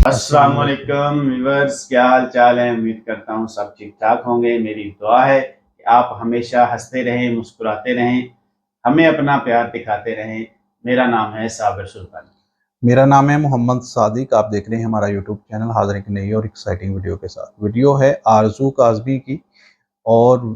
अस्सलाम वालेकुम व्यूअर्स, क्या हाल चाल है। उम्मीद करता हूँ सब ठीक ठाक होंगे। मेरी दुआ है कि आप हमेशा हंसते रहें, मुस्कुराते रहें, हमें अपना प्यार दिखाते रहें। मेरा नाम है साबिर सुल्तान। मेरा नाम है मोहम्मद सादिक। आप देख रहे हैं हमारा यूट्यूब चैनल। हाजिर एक नई और एक्साइटिंग वीडियो के साथ। वीडियो है आरजू काजबी की और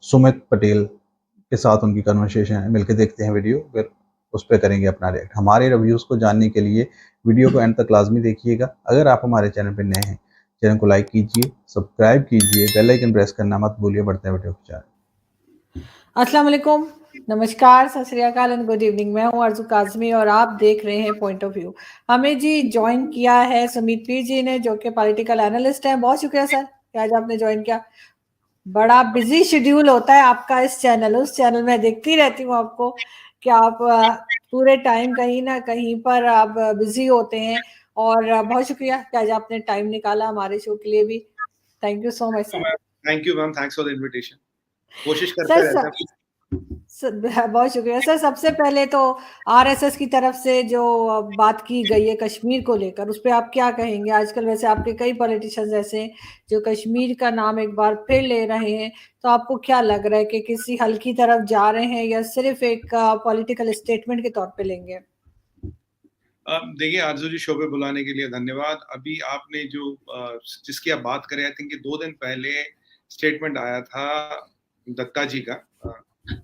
सुमित पटेल के साथ उनकी कन्वर्सेशन है। मिलकर देखते हैं वीडियो, फिर उस पर करेंगे अपना रिएक्ट। हमारे रिव्यूज़ को जानने के लिए वीडियो को एंड तक लाजमी देखिएगा। अगर आप हमारे चैनल पर नए हैं, चैनल को लाइक कीजिए, सब्सक्राइब कीजिए, बेल आइकन प्रेस करना मत भूलिए। बढ़ते हैं वीडियो की जाए। अस्सलाम वालेकुम, नमस्कार, सत श्री अकाल एंड गुड इवनिंग। मैं हूँ आरजू काज़मी और आप देख रहे हैं पॉइंट ऑफ व्यू। हमें जी ज्वाइन किया है सुमित पी जी ने, जो कि पॉलिटिकल एनालिस्ट हैं। बहुत शुक्रिया सर कि आज आपने ज्वाइन किया। बड़ा बिजी शेड्यूल होता है आपका, इस चैनल उस चैनल में देखती रहती हूँ आपको कि आप पूरे टाइम कहीं ना कहीं पर आप बिजी होते हैं। और बहुत शुक्रिया कि आज आपने टाइम निकाला हमारे शो के लिए भी। Thank you so much sir. Thank you ma'am, thanks for the invitation. कोशिश करते सर रहते हैं। बहुत शुक्रिया सर। सबसे पहले तो आरएसएस की तरफ से जो बात की गई है कश्मीर को लेकर, उस पर आप क्या कहेंगे? आजकल वैसे आपके कई पॉलिटिशियंस ऐसे हैं जो कश्मीर का नाम एक बार फिर ले रहे हैं, तो आपको क्या लग रहा है कि किसी हल की तरफ जा रहे हैं या सिर्फ एक पॉलिटिकल स्टेटमेंट के तौर पे लेंगे? देखिए आरजू जी, शो पे बुलाने के लिए धन्यवाद। अभी आपने जो जिसकी आप बात करें, आई थिंक 2 दिन पहले स्टेटमेंट आया था दत्ता जी का।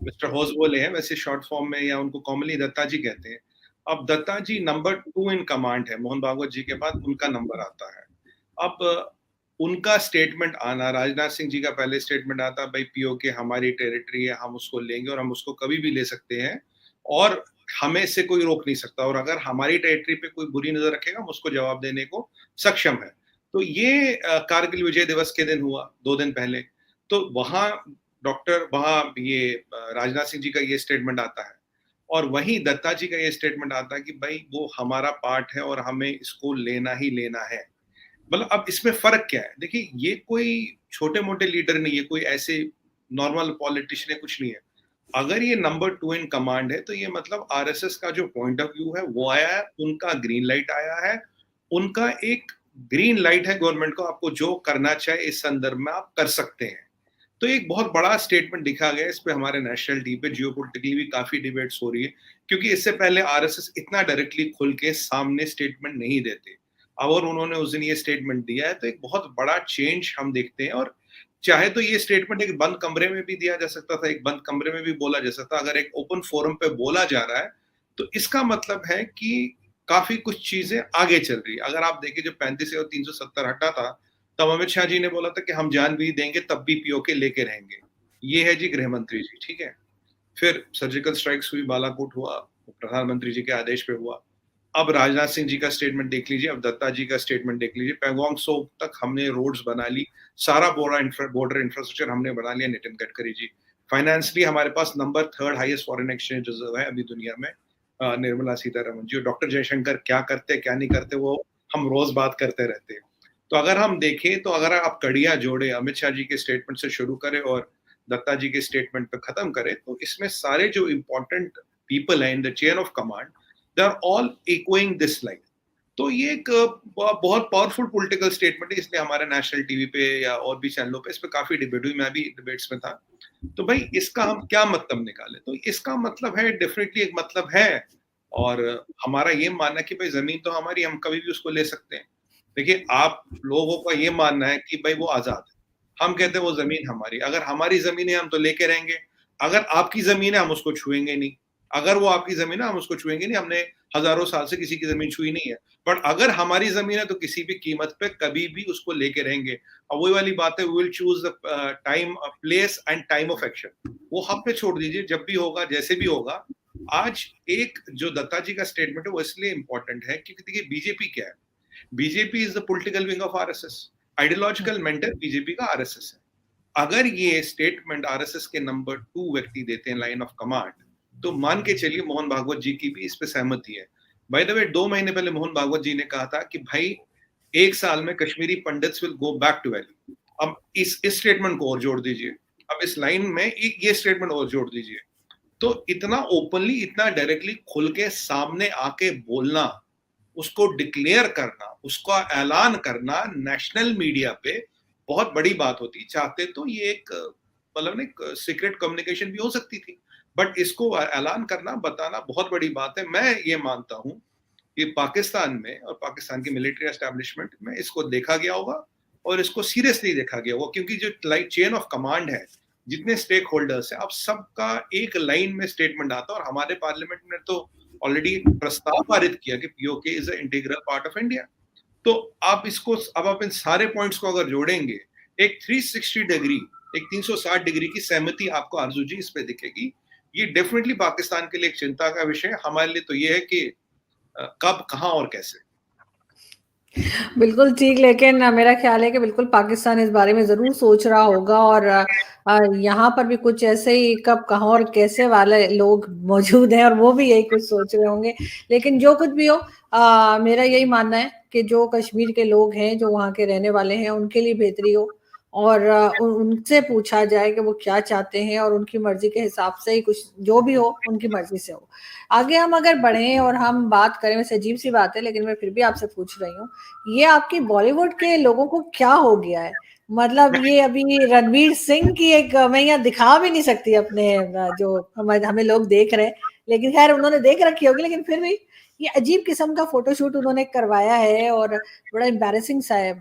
मिस्टर होस बोले हैं, वैसे शॉर्ट फॉर्म में या उनको कॉमनली दत्ता जी कहते हैं। अब दत्ता जी नंबर 2 इन कमांड है, मोहन भागवत जी के बाद उनका नंबर आता है। अब उनका स्टेटमेंट आना, राजनाथ सिंह जी का पहले स्टेटमेंट आता, भाई पीओके हमारी टेरिटरी है, हम उसको लेंगे और हम उसको कभी भी ले सकते हैं और हमें इससे कोई रोक नहीं सकता, और अगर हमारी टेरिटरी पे कोई बुरी नजर रखेगा हम उसको जवाब देने को सक्षम है। तो ये कारगिल विजय दिवस के दिन हुआ 2 दिन पहले। तो वहां ये राजनाथ सिंह जी का ये स्टेटमेंट आता है और वहीं दत्ता जी का ये स्टेटमेंट आता है कि भाई वो हमारा पार्ट है और हमें इसको लेना ही लेना है। मतलब अब इसमें फर्क क्या है? देखिए, ये कोई छोटे मोटे लीडर नहीं है, कोई ऐसे नॉर्मल पॉलिटिशियन है, कुछ नहीं है। अगर ये नंबर 2 इन कमांड है तो ये मतलब आरएसएस का जो पॉइंट ऑफ व्यू है वो आया है, उनका ग्रीन लाइट आया है, उनका एक ग्रीन लाइट है गवर्नमेंट को, आपको जो करना चाहे इस संदर्भ में आप कर सकते हैं। तो एक बहुत बड़ा स्टेटमेंट दिखा गया। इस पे हमारे नेशनल टीवी पे जियोपॉलिटिकली भी काफी डिबेट्स हो रही है, क्योंकि इससे पहले आरएसएस इतना डायरेक्टली खुल के सामने स्टेटमेंट नहीं देते। अब और उन्होंने उस दिन ये स्टेटमेंट दिया है तो एक बहुत बड़ा चेंज हम देखते हैं। और चाहे तो ये स्टेटमेंट एक बंद कमरे में भी दिया जा सकता था, एक बंद कमरे में भी बोला जा सकता था। अगर एक ओपन फोरम पे बोला जा रहा है तो इसका मतलब है कि काफी कुछ चीजें आगे चल रही है। अगर आप देखिए, जो 35 और 370 हटा था, तब अमित शाह जी ने बोला था कि हम जान भी देंगे तब भी पीओके लेके रहेंगे। ये है जी गृह मंत्री जी, ठीक है। फिर सर्जिकल स्ट्राइक्स हुई, बालाकोट हुआ, प्रधानमंत्री जी के आदेश पे हुआ। अब राजनाथ सिंह जी का स्टेटमेंट देख लीजिए, अब दत्ता जी का स्टेटमेंट देख लीजिए। पैंगोंग सो तक हमने रोड्स बना ली, सारा बॉर्डर इंफ्रास्ट्रक्चर हमने बना लिया, नितिन गडकरी जी। फाइनेंशियली हमारे पास number 3rd highest foreign exchange reserve है अभी दुनिया में, निर्मला सीतारमन जी। और डॉक्टर जयशंकर क्या करते क्या नहीं करते वो हम रोज बात करते रहते हैं। तो अगर हम देखें, तो अगर आप कड़ियां जोड़े, अमित शाह जी के स्टेटमेंट से शुरू करें और दत्ता जी के स्टेटमेंट पे खत्म करें, तो इसमें सारे जो इंपॉर्टेंट पीपल हैं in the chain of command, they are all echoing this line. तो ये एक बहुत पावरफुल पॉलिटिकल स्टेटमेंट है, इसलिए हमारे नेशनल टीवी पे या और भी चैनलों पे इस पे काफी डिबेट हुई, मैं भी डिबेट्स में था। तो भाई इसका हम क्या मतलब निकाले? तो इसका मतलब है, डेफिनेटली एक मतलब है, और हमारा ये मानना है कि भाई जमीन तो हमारी, हम कभी भी उसको ले सकते हैं। देखिए, आप लोगों का ये मानना है कि भाई वो आजाद है, हम कहते हैं वो जमीन हमारी। अगर हमारी जमीन है हम तो लेके रहेंगे, अगर आपकी जमीन है हम उसको छुएंगे नहीं। अगर वो आपकी जमीन है हम उसको छुएंगे नहीं, हमने हजारों साल से किसी की जमीन छुई नहीं है। बट अगर हमारी जमीन है तो किसी भी कीमत पे कभी भी उसको लेके रहेंगे। और वही वाली बात है, we will choose the time, place and time of action. वो हम पे छोड़ दीजिए, जब भी होगा जैसे भी होगा। आज एक जो दत्ता जी का स्टेटमेंट है वो इसलिए इंपॉर्टेंट है क्योंकि देखिए, बीजेपी क्या है? BJP is the political wing of RSS. Ideological mentor BJP का आरएसएस है। अगर ये स्टेटमेंट आरएसएस के नंबर 2 व्यक्ति देते हैं लाइन ऑफ कमांड, तो मान के चलिए मोहन भागवत जी की भी इस पे सहमति है। बाय द वे, 2 महीने पहले मोहन भागवत जी ने कहा था कि भाई 1 साल में Kashmiri Pandits will go back to valley. अब इस स्टेटमेंट को और जोड़ दीजिए, अब इस लाइन में ये स्टेटमेंट और जोड़ दीजिए। तो इतना ओपनली, इतना डायरेक्टली खुल के सामने आके बोलना, उसको डिक्लेयर करना, उसका ऐलान करना नेशनल मीडिया पे बहुत बड़ी बात होती। चाहते तो ये एक मतलब ना सीक्रेट कम्युनिकेशन भी हो सकती थी, बट इसको ऐलान करना, बताना बहुत बड़ी बात है। मैं ये मानता हूं कि पाकिस्तान में और पाकिस्तान की मिलिट्री एस्टैब्लिशमेंट में इसको देखा गया होगा और इसको सीरियसली देखा गया होगा, क्योंकि जो चेन ऑफ कमांड है, जितने स्टेक होल्डर्स हैं, अब सबका एक लाइन में स्टेटमेंट आता है। और हमारे पार्लियामेंट ने तो ऑलरेडी प्रस्ताव पारित किया कि PoK is a integral part of India. तो आप इसको, अब आप इन सारे पॉइंट्स को अगर जोड़ेंगे, एक 360 डिग्री, एक 360 डिग्री की सहमति आपको आरजू जी इस पे दिखेगी। ये डेफिनेटली पाकिस्तान के लिए एक चिंता का विषय है। हमारे लिए तो ये है कि कब, कहां और कैसे। बिल्कुल ठीक, लेकिन मेरा ख्याल है कि बिल्कुल पाकिस्तान इस बारे में ज़रूर सोच रहा होगा, और यहाँ पर भी कुछ ऐसे ही कब, कहाँ और कैसे वाले लोग मौजूद हैं और वो भी यही कुछ सोच रहे होंगे। लेकिन जो कुछ भी हो, मेरा यही मानना है कि जो कश्मीर के लोग हैं, जो वहाँ के रहने वाले हैं, उनके लिए बेहतरी हो, और उनसे पूछा जाए कि वो क्या चाहते हैं, और उनकी मर्जी के हिसाब से ही कुछ जो भी हो उनकी मर्जी से हो। आगे हम अगर बढ़ें और हम बात करें, वैसे अजीब सी बात है लेकिन मैं फिर भी आपसे पूछ रही हूँ, ये आपकी बॉलीवुड के लोगों को क्या हो गया है? मतलब ये अभी रणवीर सिंह की एक, मैं यहाँ दिखा भी नहीं सकती अपने जो हमें लोग देख रहे हैं, लेकिन खैर उन्होंने देख रखी होगी, लेकिन फिर भी ये अजीब किस्म का फोटोशूट उन्होंने करवाया है और बड़ा एम्बैरेसिंग सा है।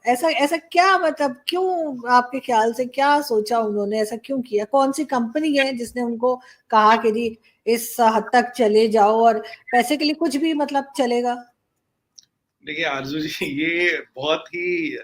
ऐसा ऐसा क्या, मतलब क्यों, आपके ख्याल से क्या सोचा उन्होंने, ऐसा क्यों किया? कौन सी कंपनी है जिसने उनको कहा कि जी इस हद तक चले जाओ और पैसे के लिए कुछ भी मतलब चलेगा? देखिए आरजू जी, ये बहुत ही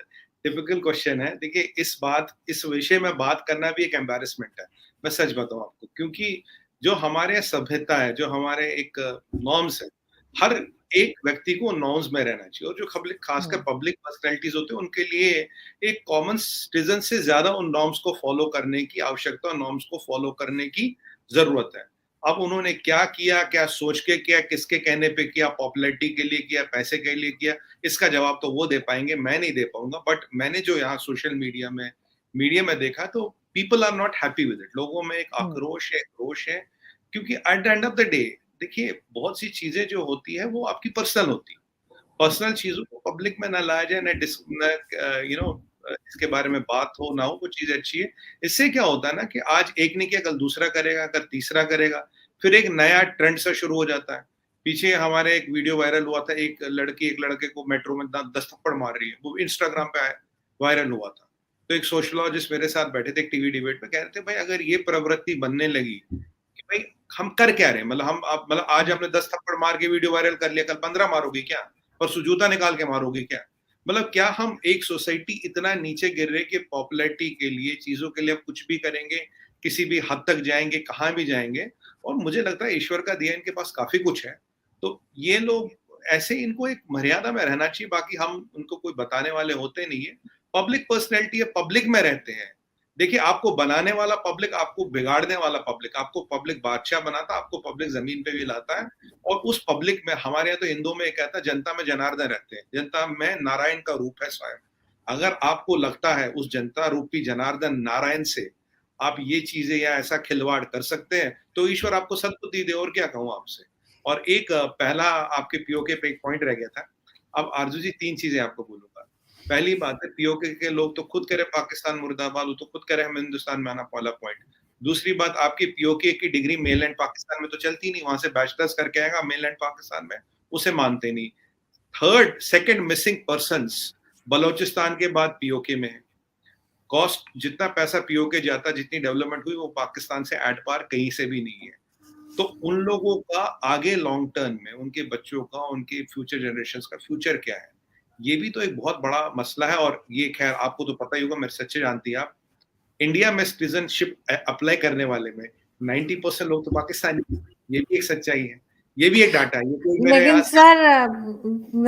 टिपिकल क्वेश्चन है। देखिए इस विषय में बात करना भी एक एम्बैरेसमेंट है, मैं सच बताऊं आपको, क्योंकि जो हमारे सभ्यता है, जो हमारे एक नॉर्म्स है, हर एक व्यक्ति को नॉर्म्स में रहना चाहिए। और जो खासकर पब्लिक पर्सनैलिटीज होते हैं, उनके लिए एक कॉमन सिटीजन से ज्यादा उन नॉर्म्स को फॉलो करने की आवश्यकता और नॉर्म्स को फॉलो करने की जरूरत है। अब उन्होंने क्या किया, क्या सोच के किया, किसके कहने पे किया, पॉपुलैरिटी के लिए किया, पैसे के लिए किया, इसका जवाब तो वो दे पाएंगे, मैं नहीं दे पाऊंगा। बट मैंने जो यहाँ सोशल मीडिया में देखा, तो people are not happy with it. लोगों में एक आक्रोश है, रोष है, क्योंकि at the end of the day देखिए, बहुत सी चीजें जो होती है वो आपकी पर्सनल होती है। पर्सनल चीजों को पब्लिक में ना लाया जाए, न यू नो इसके बारे में बात हो ना हो, वो चीज अच्छी है। इससे क्या होता है ना कि आज एक ने किया, कल दूसरा करेगा, कल तीसरा करेगा, फिर एक नया ट्रेंड सा शुरू हो जाता है। पीछे हमारे एक वीडियो वायरल हुआ था, एक लड़की एक लड़के को मेट्रो में 10 थप्पड़ मार रही है, वो इंस्टाग्राम पे वायरल हुआ था। तो एक सोशलॉजिस्ट मेरे साथ बैठे थे एक टीवी डिबेट में, कह रहे थे भाई अगर ये प्रवृत्ति बनने लगी कि भाई हम कर क्या रहे हैं, मतलब आज आपने 10 थप्पड़ मार के वीडियो वायरल कर लिया, कल 15 मारोगे क्या, परसों जूता निकाल के मारोगे क्या? मतलब क्या हम एक सोसाइटी इतना नीचे गिर रहे कि पॉपुलैरिटी के लिए, चीजों के लिए आप कुछ भी करेंगे, किसी भी हद तक जाएंगे, कहां भी जाएंगे। और मुझे लगता है ईश्वर का दिया इनके पास काफी कुछ है, तो ये लोग ऐसे, इनको एक मर्यादा में रहना चाहिए। बाकी हम उनको कोई बताने वाले होते नहीं है। पब्लिक पर्सनैलिटी है, पब्लिक में रहते हैं। देखिए, आपको बनाने वाला पब्लिक, आपको बिगाड़ने वाला पब्लिक, आपको पब्लिक बादशाह बनाता, आपको पब्लिक जमीन पे भी लाता है। और उस पब्लिक में, हमारे यहाँ तो हिंदुओं में एक कहता है, जनता में जनार्दन रहते हैं, जनता में नारायण का रूप है स्वयं। अगर आपको लगता है उस जनता रूपी जनार्दन नारायण से आप ये चीजें या ऐसा खिलवाड़ कर सकते हैं, तो ईश्वर आपको सद्बुद्धि दे, और क्या कहूं आपसे। और एक पहला आपके पीओके पे एक पॉइंट रह गया था। अब आरजू जी 3 चीजें आपको बोलूंगा। पहली बात है, पीओके के लोग तो खुद कह रहे पाकिस्तान मुर्दाबाद, वो तो खुद कह रहे हम हिंदुस्तान में आना, पहला पॉइंट। दूसरी बात, आपकी पीओके की डिग्री मेल एंड पाकिस्तान में तो चलती नहीं, वहां से बैचलर्स करके आएगा मेल एंड पाकिस्तान में, उसे मानते नहीं। सेकंड मिसिंग पर्संस बलोचिस्तान के बाद पीओके में है। कॉस्ट, जितना पैसा पीओके जाता, जितनी डेवलपमेंट हुई, वो पाकिस्तान से एट पार कहीं से भी नहीं है। तो उन लोगों का आगे लॉन्ग टर्म में, उनके बच्चों का, उनके फ्यूचर जनरेशंस का फ्यूचर क्या है, ये भी तो एक बहुत बड़ा मसला है। और ये खैर आपको तो पता ही होगा, मेरे सच्चे जानती है आप, इंडिया में सिटीजनशिप अप्लाई करने वाले में 90% लोग तो पाकिस्तानी, ये भी एक सच्चाई है, ये भी एक डाटा है। ये कोई मेरे लेकिन सर,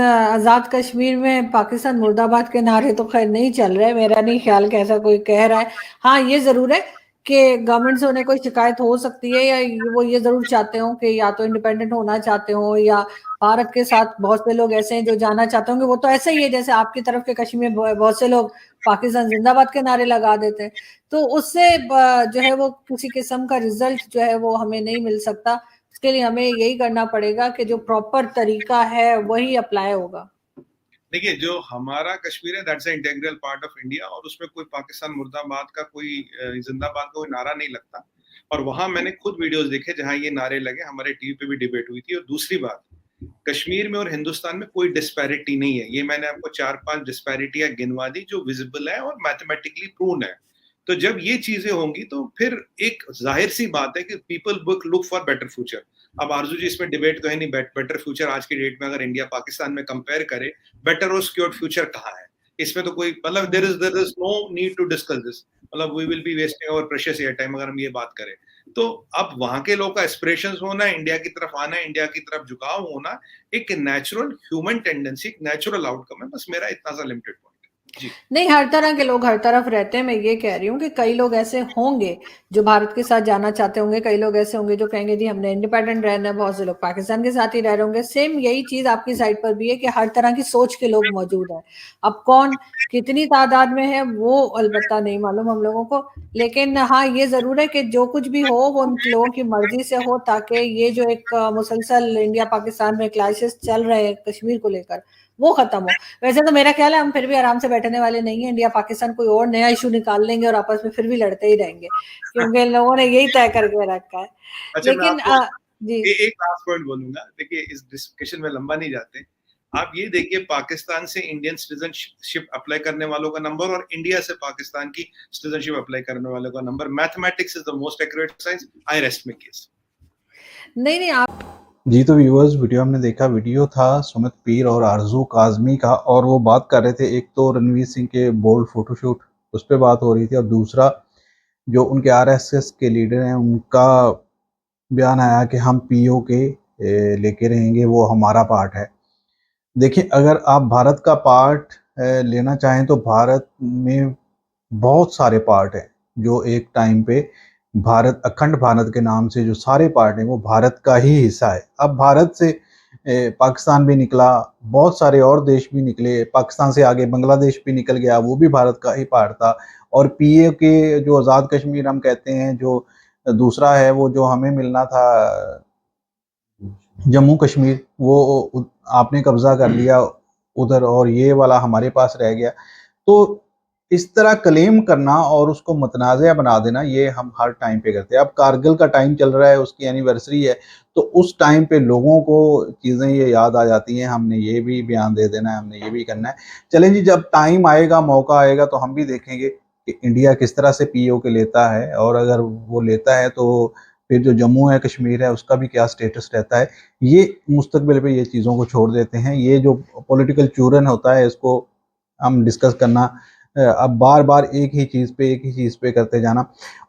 आजाद कश्मीर में पाकिस्तान मुर्दाबाद के नारे तो खैर नहीं चल रहे, मेरा नहीं ख्याल कि ऐसा कोई कह रहा है। हाँ, ये जरूर है कि गवर्नमेंट से उन्हें कोई शिकायत हो सकती है, या वो ये जरूर चाहते हो कि या तो इंडिपेंडेंट होना चाहते हो, या भारत के साथ बहुत से लोग ऐसे हैं जो जाना चाहते होंगे। वो तो ऐसा ही है जैसे आपकी तरफ के कश्मीर में बहुत से लोग पाकिस्तान जिंदाबाद के नारे लगा देते हैं। तो उससे जो है वो किसी किस्म का रिजल्ट जो है वो हमें नहीं मिल सकता। इसके लिए हमें यही करना पड़ेगा कि जो प्रॉपर तरीका है वही अप्लाई होगा। देखिए, जो हमारा कश्मीर है that's a integral part of India, और उसमें कोई पाकिस्तान मुर्दाबाद का कोई जिंदाबाद का कोई नारा नहीं लगता। और वहां मैंने खुद वीडियोस देखे जहां ये नारे लगे, हमारे टीवी पे भी डिबेट हुई थी। और दूसरी बात, कश्मीर में और हिंदुस्तान में कोई डिस्पैरिटी नहीं है। ये मैंने आपको 4-5 डिस्पैरिटियां गिनवा दी जो विजिबल है और मैथमेटिकली प्रूवन है। तो जब ये चीजें होंगी तो फिर एक जाहिर सी बात है कि people look for better future. अब आरजू जी, इसमें डिबेट तो है नहीं, बेटर फ्यूचर आज की डेट में अगर इंडिया पाकिस्तान में कंपेयर करे, बेटर और सिक्योर्ड फ्यूचर कहाँ है, इसमें तो कोई मतलब there is no need to discuss this. मतलब we will be wasting our precious airtime अगर हम ये बात करें। तो अब वहां के लोग का एस्पिरेशंस होना, इंडिया की तरफ आना, इंडिया की तरफ झुकाव होना एक नेचुरल ह्यूमन टेंडेंसी, एक नेचुरल आउटकम है। बस मेरा इतना सा लिमिटेड पॉइंट जी। नहीं, हर तरह के लोग हर तरफ रहते हैं। मैं ये कह रही हूँ कि कई लोग ऐसे होंगे जो भारत के साथ जाना चाहते होंगे, कई लोग ऐसे होंगे जो कहेंगे जी हमने इंडिपेंडेंट रहना है, बहुत से लोग पाकिस्तान के साथ ही रह रहे होंगे। सेम यही चीज आपकी साइड पर भी है कि हर तरह की सोच के लोग मौजूद है। अब कौन कितनी तादाद में है वो अलबत्ता नहीं मालूम हम लोगों को, लेकिन हाँ ये जरूर है कि जो कुछ भी हो वो उन लोगों की मर्जी से हो, ताकि ये जो एक मुसलसल इंडिया पाकिस्तान में क्लाइसिस चल रहे हैं कश्मीर को लेकर वो खत्म हो। वैसे तो मेरा ख्याल है हम फिर भी आराम से बैठने वाले नहीं है, इंडिया पाकिस्तान कोई और नया इशू निकाल लेंगे और आपस में फिर भी लड़ते ही रहेंगे, क्योंकि इन लोगों ने यही तय करके रखा है। अच्छा, मैं लेकिन आपको जी एक लास्ट पॉइंट बोलूंगा। देखिए, इस डिस्कशन में लंबा नहीं जाते। आप ये देखिए, पाकिस्तान से इंडियन सिटीजनशिप अप्लाई करने वालों का नंबर और इंडिया से पाकिस्तान की सिटीजनशिप अप्लाई करने वालों का number, mathematics is the most accurate science. I rest my case. नहीं आप जी तो व्यूअर्स, वीडियो हमने देखा, वीडियो था सुमित पीर और आरजू काजमी का, और वो बात कर रहे थे, एक तो रणवीर सिंह के बोल्ड फोटोशूट उस पर बात हो रही थी, और दूसरा जो उनके आरएसएस के लीडर हैं उनका बयान आया कि हम पीओ के लेके रहेंगे, वो हमारा पार्ट है। देखिए, अगर आप भारत का पार्ट लेना चाहें तो भारत में बहुत सारे पार्ट हैं जो एक टाइम पे भारत, अखंड भारत के नाम से जो सारे पार्ट हैं वो भारत का ही हिस्सा है। अब भारत से पाकिस्तान भी निकला, बहुत सारे और देश भी निकले, पाकिस्तान से आगे बांग्लादेश भी निकल गया, वो भी भारत का ही पार्ट था। और पीए के जो आज़ाद कश्मीर हम कहते हैं, जो दूसरा है वो जो हमें मिलना था जम्मू कश्मीर, वो आपने कब्जा कर लिया उधर, और ये वाला हमारे पास रह गया। तो इस तरह क्लेम करना और उसको मतनाज़ा बना देना, ये हम हर टाइम पे करते हैं। अब कारगिल का टाइम चल रहा है, उसकी एनिवर्सरी है, तो उस टाइम पे लोगों को चीज़ें ये याद आ जाती हैं, हमने ये भी बयान दे देना है, हमने ये भी करना है। चलें जी, जब टाइम आएगा, मौका आएगा, तो हम भी देखेंगे कि इंडिया किस तरह से पीओ के लेता है, और अगर वो लेता है तो फिर जो जम्मू है, कश्मीर है, उसका भी क्या स्टेटस रहता है। ये मुस्तकबिल पे ये चीज़ों को छोड़ देते हैं। ये जो पॉलिटिकल चूरन होता है, इसको हम डिस्कस करना, अब बार बार एक ही चीज़ पे करते जाना।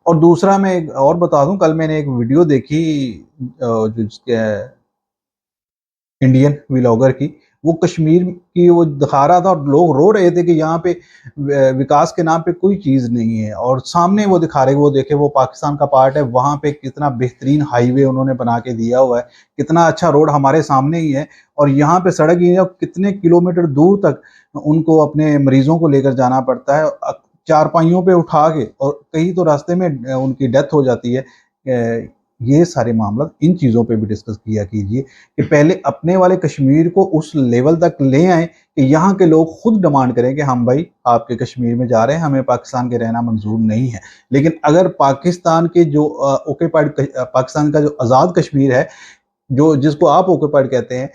और दूसरा मैं एक और बता दूं, कल मैंने एक वीडियो देखी जो जिसके इंडियन व्लॉगर की, वो कश्मीर की वो दिखा रहा था, और लोग रो रहे थे कि यहाँ पे विकास के नाम पे कोई चीज़ नहीं है, और सामने वो दिखा रहे, वो देखे वो पाकिस्तान का पार्ट है, वहाँ पे कितना बेहतरीन हाईवे उन्होंने बना के दिया हुआ है, कितना अच्छा रोड हमारे सामने ही है, और यहाँ पे सड़क ही है, कितने किलोमीटर दूर तक उनको अपने मरीजों को लेकर जाना पड़ता है, चारपाइयों पे उठा के, और कहीं तो रास्ते में उनकी डेथ हो जाती है। ये सारे मामला, इन चीज़ों पे भी डिस्कस किया कीजिए कि पहले अपने वाले कश्मीर को उस लेवल तक ले आए कि यहाँ के लोग खुद डिमांड करें कि हम भाई आपके कश्मीर में जा रहे हैं, हमें पाकिस्तान के रहना मंजूर नहीं है। लेकिन अगर पाकिस्तान के जो ऑक्यूपाइड, पाकिस्तान का जो आज़ाद कश्मीर है, जो जिसको आप ऑक्यूपाइड कहते हैं,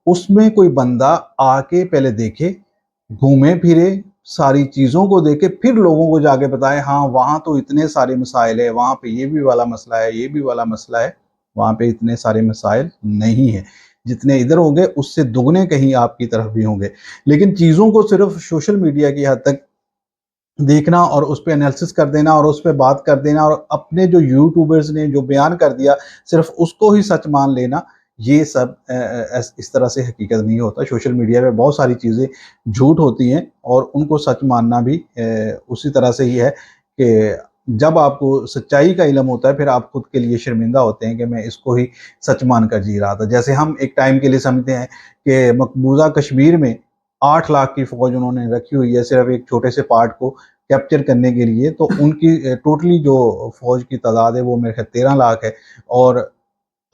उसमें कोई बंदा आके पहले देखे, घूमे फिरे, सारी चीज़ों को देखे, फिर लोगों को जाके बताए हाँ वहाँ तो इतने सारे मसाइल है, वहाँ पे ये भी वाला मसला है, ये भी वाला मसला है, वहाँ पे इतने सारे मसाइल नहीं है, जितने इधर होंगे उससे दुगने कहीं आपकी तरफ भी होंगे। लेकिन चीज़ों को सिर्फ सोशल मीडिया की हद तक देखना और उस पर एनालिसिस कर देना और उस पर बात कर देना, और अपने जो यूट्यूबर्स ने जो बयान कर दिया सिर्फ उसको ही सच मान लेना, ये सब इस तरह से हकीकत नहीं होता। सोशल मीडिया पे बहुत सारी चीज़ें झूठ होती हैं, और उनको सच मानना भी उसी तरह से ही है कि जब आपको सच्चाई का इल्म होता है, फिर आप खुद के लिए शर्मिंदा होते हैं कि मैं इसको ही सच मान कर जी रहा था। जैसे हम एक टाइम के लिए समझते हैं कि मकबूजा कश्मीर में 8 लाख की फ़ौज उन्होंने रखी हुई है सिर्फ एक छोटे से पार्ट को कैप्चर करने के लिए, तो उनकी टोटली जो फ़ौज की तादाद है वो मेरे ख्याल 13 लाख है, और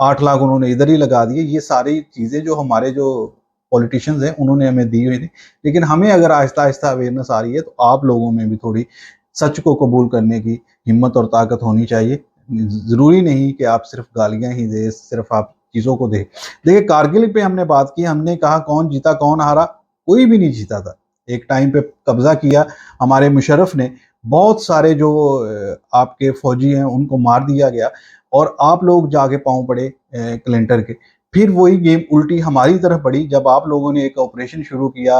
8 लाख उन्होंने इधर ही लगा दिए। ये सारी चीज़ें जो हमारे जो पॉलिटिशियंस हैं उन्होंने हमें दी हुई थी। लेकिन हमें अगर आहिस्ता-आहिस्ता अवेयरनेस आ रही है तो आप लोगों में भी थोड़ी सच को कबूल करने की हिम्मत और ताकत होनी चाहिए। ज़रूरी नहीं कि आप सिर्फ़ गालियाँ ही दें, सिर्फ़ आप चीज़ों को दें। देखिए कारगिल पे हमने बात की, हमने कहा कौन जीता, कौन हारा? कोई भी नहीं जीता था। एक टाइम पे कब्ज़ा किया हमारे मुशर्रफ ने, बहुत सारे जो आपके फ़ौजी हैं उनको मार दिया गया और आप लोग जाके पाँव पड़े क्लिंटन के। फिर वही गेम उल्टी हमारी तरफ पड़ी जब आप लोगों ने एक ऑपरेशन शुरू किया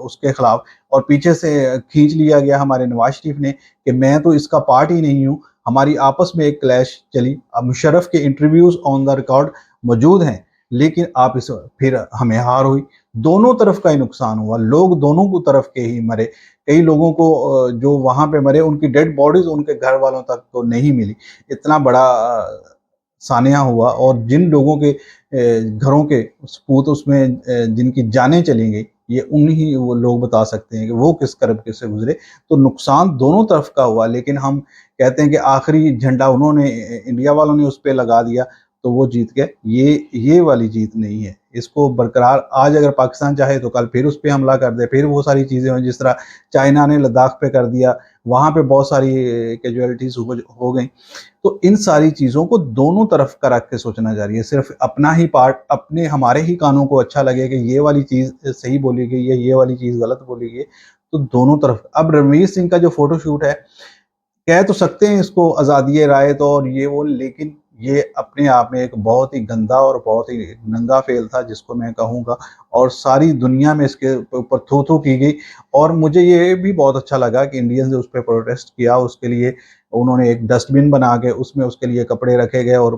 उसके खिलाफ और पीछे से खींच लिया गया हमारे नवाज शरीफ ने कि मैं तो इसका पार्ट ही नहीं हूँ। हमारी आपस में एक क्लैश चली। अब मुशर्रफ के इंटरव्यूज ऑन द रिकॉर्ड मौजूद हैं, लेकिन आप इस फिर हमें हार हुई। दोनों तरफ का ही नुकसान हुआ, लोग दोनों को तरफ के ही मरे। कई लोगों को जो वहां पे मरे उनकी डेड बॉडीज उनके घर वालों तक तो नहीं मिली। इतना बड़ा सानिया हुआ और जिन लोगों के घरों के सपूत उसमें जिनकी जानें चली गई, ये उन्हीं वो लोग बता सकते हैं कि वो किस कर्ब के से गुजरे। तो नुकसान दोनों तरफ का हुआ, लेकिन हम कहते हैं कि आखिरी झंडा उन्होंने इंडिया वालों ने उस पे लगा दिया तो वो जीत गए। ये वाली जीत नहीं है। इसको बरकरार आज अगर पाकिस्तान चाहे तो कल फिर उस पे हमला कर दे, फिर वो सारी चीज़ें हों जिस तरह चाइना ने लद्दाख पे कर दिया, वहाँ पे बहुत सारी कैजुअलिटीज़ हो गई। तो इन सारी चीज़ों को दोनों तरफ का रख के सोचना चाहिए। सिर्फ अपना ही पार्ट, अपने हमारे ही कानों को अच्छा लगे कि ये वाली चीज़ सही बोली गई है, ये वाली चीज़ गलत बोली गई है, तो दोनों तरफ। अब रणवीर सिंह का जो फोटोशूट है, कह तो सकते हैं इसको आज़ादी राय तो और ये वो, लेकिन ये अपने आप में एक बहुत ही गंदा और बहुत ही नंगा फेल था जिसको मैं कहूँगा, और सारी दुनिया में इसके ऊपर थू-थू की गई। और मुझे ये भी बहुत अच्छा लगा कि इंडियंस ने उस पे प्रोटेस्ट किया, उसके लिए उन्होंने एक डस्टबिन बना के उसमें उसके लिए कपड़े रखे गए और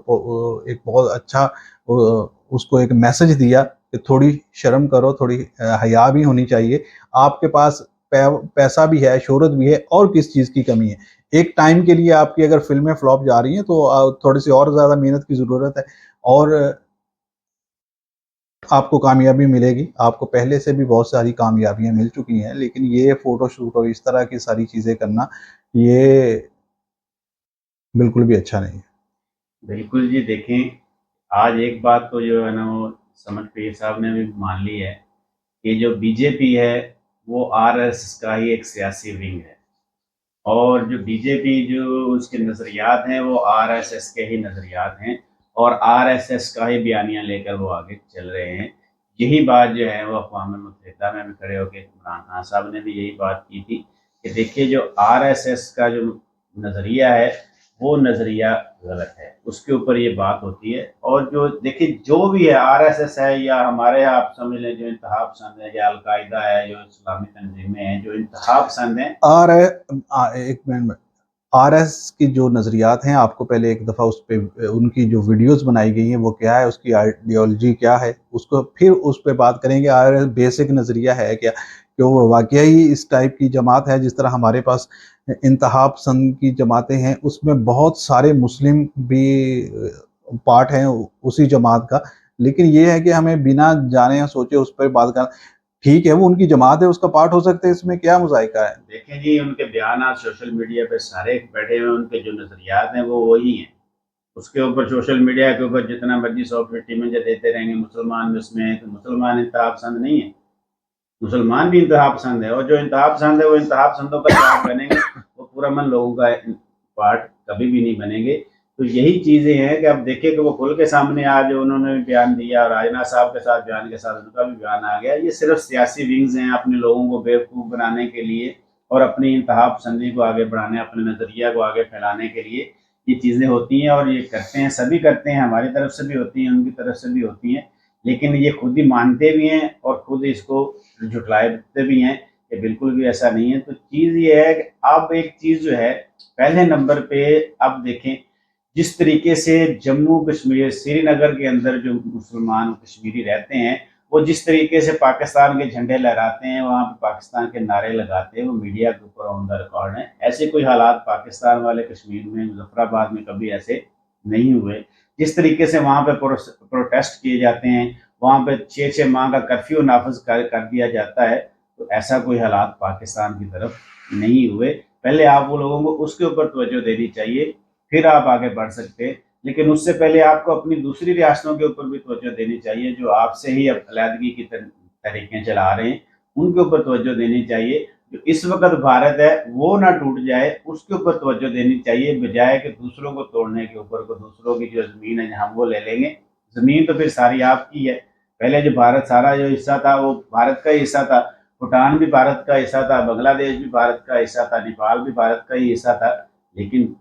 एक बहुत अच्छा उसको एक मैसेज दिया कि थोड़ी शर्म करो, थोड़ी हया भी होनी चाहिए। आपके पास पैसा भी है, शोहरत भी है, और किस चीज़ की कमी है? एक टाइम के लिए आपकी अगर फ़िल्में फ्लॉप जा रही हैं तो थोड़ी-सी और ज़्यादा मेहनत की ज़रूरत है और आपको कामयाबी मिलेगी। आपको पहले से भी बहुत सारी कामयाबियाँ मिल चुकी हैं, लेकिन ये फ़ोटोशूट और इस तरह की सारी चीज़ें करना, ये बिल्कुल भी अच्छा नहीं है। बिल्कुल जी, देखें, आज एक बात तो जो है ना वो समझ पीर साहब ने भी मान ली है कि जो बीजेपी है वो आरएसएस का ही एक सियासी विंग है और जो बीजेपी जो उसके नज़रियात हैं वो आरएसएस के ही नज़रियात हैं और आरएसएस का ही बयानियाँ लेकर वो आगे चल रहे हैं। यही बात जो है वो अक़वाम मुत्तहिदा में भी खड़े होकर इमरान खान साहब ने भी यही बात की थी कि देखिए जो आरएसएस का जो नज़रिया है वो नज़रिया गलत है, उसके ऊपर ये बात होती है। और जो देखिए जो भी है आरएसएस है या हमारे आप समझ लें जो इंतहा पसंद है या अलकायदा है, जो इस्लामी तंजीमें हैं जो इंतहा पसंद हैं। एक मिनट, आरएस की जो नज़रियात हैं, आपको पहले एक दफ़ा उस पे उनकी जो वीडियोस बनाई गई हैं वो क्या है, उसकी आइडियोलॉजी क्या है, उसको फिर उस पे बात करेंगे। आरएस बेसिक नज़रिया है क्या, कि वो वाकई ही इस टाइप की जमात है जिस तरह हमारे पास इंतहा पसंद की जमातें हैं, उसमें बहुत सारे मुस्लिम भी पार्ट हैं उसी जमात का। लेकिन ये है कि हमें बिना जाने या सोचे उस पर बात करना, ठीक है वो उनकी जमात है, उसका पार्ट हो सकते हैं, इसमें क्या मुज़ाहिका है? देखें जी, उनके बयान सोशल मीडिया पे सारे बैठे हुए, उनके जो नज़रियात हैं वो वही हैं। उसके ऊपर सोशल मीडिया के ऊपर जितना मर्जी सॉफ्ट टीमें देते रहेंगे, मुसलमान भी उसमें है तो मुसलमान इंतहा पसंद नहीं है, मुसलमान भी इंतहा पसंद है और जो इंतहा पसंद है वो इंतहा पसंदों का पार्ट बनेंगे, वो पूरा मन लोगों का पार्ट कभी भी नहीं बनेंगे। तो यही चीज़ें हैं कि अब देखिए कि वो खुल के सामने आज उन्होंने भी बयान दिया और राजनाथ साहब के साथ बयान के साथ उनका भी बयान आ गया। ये सिर्फ सियासी विंग्स हैं अपने लोगों को बेवकूफ़ बनाने के लिए और अपनी इंतहा पसंदी को आगे बढ़ाने, अपने नज़रिया को आगे फैलाने के लिए ये चीज़ें होती हैं और ये करते हैं, सभी करते हैं, हमारी तरफ से भी होती हैं, उनकी तरफ से भी होती हैं। लेकिन ये खुद ही मानते भी हैं और खुद इसको झुठलाते भी हैं कि बिल्कुल भी ऐसा नहीं है। तो चीज़ ये है कि अब एक चीज़ जो है पहले नंबर पे, अब देखें जिस तरीके से जम्मू कश्मीर श्रीनगर के अंदर जो मुसलमान कश्मीरी रहते हैं वो जिस तरीके से पाकिस्तान के झंडे लहराते हैं, वहाँ पे पाकिस्तान के नारे लगाते हैं, वो मीडिया के ऊपर ऑन द रिकॉर्ड है। ऐसे कोई हालात पाकिस्तान वाले कश्मीर में मुजफ्फराबाद में कभी ऐसे नहीं हुए। जिस तरीके से वहाँ पे प्रोटेस्ट किए जाते हैं, वहाँ पे 6-6 माह का कर्फ्यू नाफिज कर दिया जाता है, तो ऐसा कोई हालात पाकिस्तान की तरफ नहीं हुए। पहले आप वो लोगों को उसके ऊपर तवज्जो देनी चाहिए, फिर आप आगे बढ़ सकते हैं। लेकिन उससे पहले आपको अपनी दूसरी रियासतों के ऊपर भी तवज्जो देनी चाहिए जो आपसे ही अब अलहदगी की तरीकें चला रहे हैं, उनके ऊपर तवज्जो देनी चाहिए। जो इस वक्त भारत है वो ना टूट जाए, उसके ऊपर तवज्जो देनी चाहिए, बजाय कि दूसरों को तोड़ने के ऊपर को दूसरों की जो ज़मीन है हम वो ले लेंगे। ज़मीन तो फिर सारी आपकी है। पहले जो भारत सारा जो हिस्सा था वो भारत का ही हिस्सा था, भूटान भी भारत का हिस्सा था, बांग्लादेश भी भारत का हिस्सा था, नेपाल भी भारत का ही हिस्सा था, लेकिन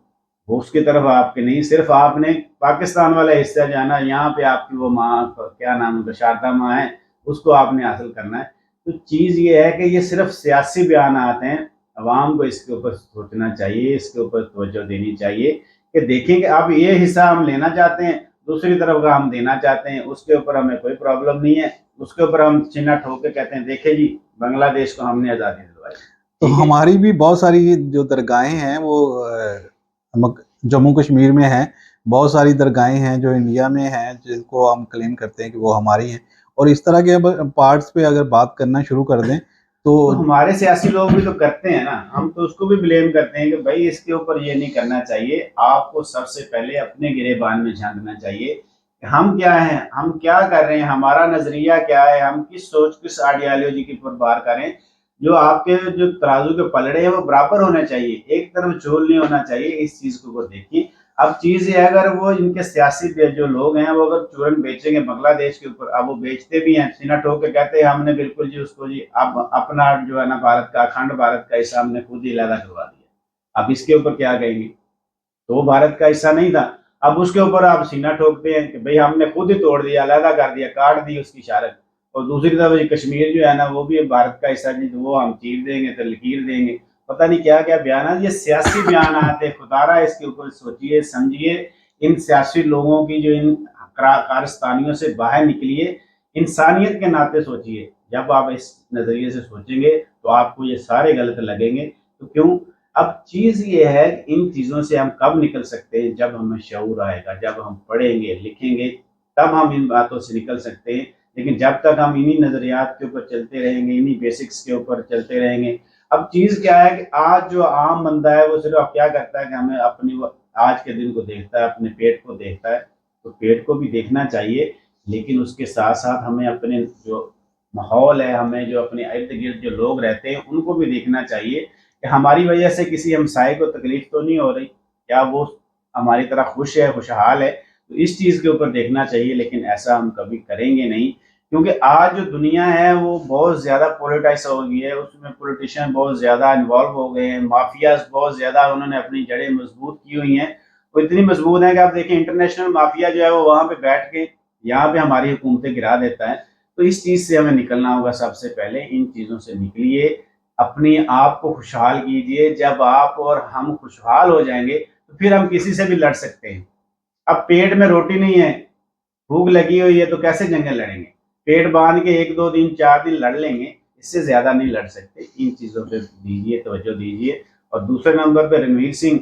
वो उसकी तरफ आपके नहीं, सिर्फ आपने पाकिस्तान वाला हिस्सा जाना, यहाँ पे आपकी वो माँ क्या नाम उनका शारदा माँ है, उसको आपने हासिल करना है। तो चीज़ ये है कि ये सिर्फ सियासी बयान आते हैं, अवाम को इसके ऊपर सोचना चाहिए, इसके ऊपर तवज्जो देनी चाहिए कि देखें कि अब ये हिस्सा हम लेना चाहते हैं, दूसरी तरफ का हम देना चाहते हैं, उसके ऊपर हमें कोई प्रॉब्लम नहीं है, उसके ऊपर हम चिन्ह ठोक के कहते हैं देखे जी बांग्लादेश को हमने आज़ादी दिलवाई। तो हमारी भी बहुत सारी जो दरगाहें हैं वो जम्मू कश्मीर में हैं, बहुत सारी दरगाहें हैं जो इंडिया में हैं जिनको हम क्लेम करते हैं कि वो हमारी हैं। और इस तरह के अब पार्ट्स पे अगर बात करना शुरू कर दें तो हमारे सियासी लोग भी तो करते हैं ना, हम तो उसको भी ब्लेम करते हैं कि भाई इसके ऊपर ये नहीं करना चाहिए। आपको सबसे पहले अपने गिरेबान में झांकना चाहिए कि हम क्या हैं, हम क्या कर रहे हैं, हमारा नजरिया क्या है, हम किस सोच किस आइडियालॉजी के ऊपर बात करें। जो आपके जो तराजू के पलड़े हैं वो बराबर होने चाहिए, एक तरफ झोल नहीं होना चाहिए। इस चीज को देखिए। अब चीज ये है, अगर वो इनके सियासी जो लोग हैं वो अगर चूरन बेचेंगे बांग्लादेश के ऊपर, अब वो बेचते भी हैं, सीना ठोक के कहते हैं हमने बिल्कुल जी उसको जी अब अपना जो है ना भारत का अखंड भारत का हिस्सा हमने खुद ही अलग करवा दिया। अब इसके ऊपर क्या कहेंगे, तो वो भारत का हिस्सा नहीं था, अब उसके ऊपर आप सीना ठोकते हैं कि भाई हमने खुद ही तोड़ दिया, अलहदा कर दिया, काट दी उसकी शरत। और दूसरी तरफ कश्मीर जो है ना वो भी भारत का हिस्सा नहीं, तो वो हम चीर देंगे तो लकीर देंगे, पता नहीं क्या क्या बयान। ये सियासी बयान आते खुदारा, इसके ऊपर सोचिए समझिए। इन सियासी लोगों की जो इन कारस्तानियों से बाहर निकलिए, इंसानियत के नाते सोचिए। जब आप इस नज़रिए से सोचेंगे तो आपको ये सारे गलत लगेंगे। तो क्यों, अब चीज़ ये है इन चीज़ों से हम कब निकल सकते हैं, जब हमें शऊर आएगा, जब हम पढ़ेंगे लिखेंगे तब हम इन बातों से निकल सकते हैं। लेकिन जब तक हम इन्हीं नज़रियात के ऊपर चलते रहेंगे, इन्हीं बेसिक्स के ऊपर चलते रहेंगे। अब चीज़ क्या है कि आज जो आम बंदा है वो सिर्फ क्या करता है कि हमें अपनी आज के दिन को देखता है, अपने पेट को देखता है। तो पेट को भी देखना चाहिए, लेकिन उसके साथ साथ हमें अपने जो माहौल है, हमें जो अपने इर्द गिर्द जो लोग रहते हैं उनको भी देखना चाहिए कि हमारी वजह से किसी हमसाये को तकलीफ तो नहीं हो रही, क्या वो हमारी तरह खुश है, खुशहाल है। तो इस चीज़ के ऊपर देखना चाहिए, लेकिन ऐसा हम कभी करेंगे नहीं, क्योंकि आज जो दुनिया है वो बहुत ज़्यादा पोलिटाइज हो गई है, उसमें पॉलिटिशियन बहुत ज़्यादा इन्वॉल्व हो गए हैं, माफियाज बहुत ज़्यादा उन्होंने अपनी जड़ें मजबूत की हुई हैं। वो इतनी मजबूत है कि आप देखिए इंटरनेशनल माफिया जो है वो वहाँ पे बैठ के यहाँ पे हमारी हुकूमतें गिरा देता है। तो इस चीज़ से हमें निकलना होगा, सबसे पहले इन चीज़ों से निकलिए, अपने आप को खुशहाल कीजिए। जब आप और हम खुशहाल हो जाएंगे तो फिर हम किसी से भी लड़ सकते हैं। अब पेट में रोटी नहीं है, भूख लगी हुई है, तो कैसे जंगल लड़ेंगे, पेट बांध के 1-2 दिन 4 दिन लड़ लेंगे, इससे ज़्यादा नहीं लड़ सकते। इन चीज़ों पे दीजिए तवज्जो दीजिए। और दूसरे नंबर पे रणवीर सिंह,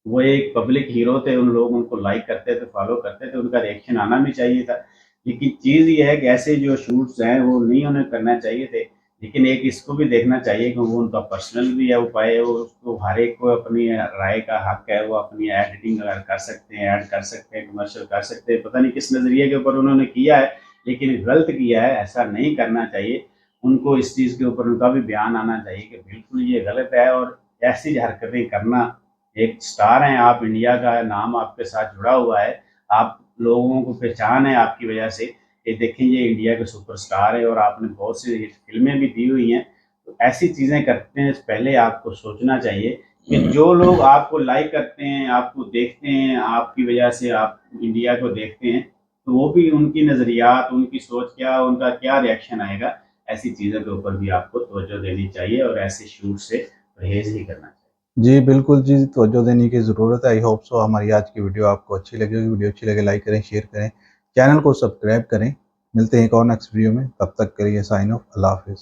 वो एक पब्लिक हीरो थे, उन लोग उनको लाइक करते थे, फॉलो करते थे, उनका रिएक्शन आना भी चाहिए था। लेकिन चीज़ ये है कि ऐसे जो शूट्स हैं वो नहीं उन्हें करना चाहिए थे। लेकिन एक इसको भी देखना चाहिए कि वो उनका पर्सनल भी है उपाय है, वो उसको हर एक को अपनी राय का हक है, वो अपनी एडिटिंग अगर कर सकते हैं, ऐड कर सकते हैं, कमर्शियल कर सकते हैं, पता नहीं किस नज़रिए के ऊपर उन्होंने किया है, लेकिन गलत किया है, ऐसा नहीं करना चाहिए। उनको इस चीज़ के ऊपर उनका भी बयान आना चाहिए कि बिल्कुल ये गलत है। और ऐसी हरकतें करना, एक स्टार हैं आप, इंडिया का नाम आपके साथ जुड़ा हुआ है, आप लोगों को पहचान है आपकी वजह से, ये देखें ये इंडिया के सुपरस्टार है और आपने बहुत सी हिट फिल्में भी दी हुई हैं। तो ऐसी चीज़ें करते हैं पहले आपको सोचना चाहिए कि जो लोग आपको लाइक करते हैं, आपको देखते हैं, आपकी वजह से आप इंडिया को देखते हैं, तो वो भी उनकी नज़रियात, उनकी सोच क्या, उनका क्या रिएक्शन आएगा, ऐसी चीज़ों के ऊपर भी आपको तवज्जो देनी चाहिए और ऐसे शूट से परहेज़ ही करना चाहिए। जी बिल्कुल जी, तवज्जो देने की ज़रूरत है। आई होप सो हमारी आज की वीडियो आपको अच्छी लगी होगी। वीडियो अच्छी लगे लाइक करें, शेयर करें, चैनल को सब्सक्राइब करें। मिलते हैं एक और नेक्स्ट वीडियो में, तब तक करिए साइन ऑफ। अल्लाह हाफिज़।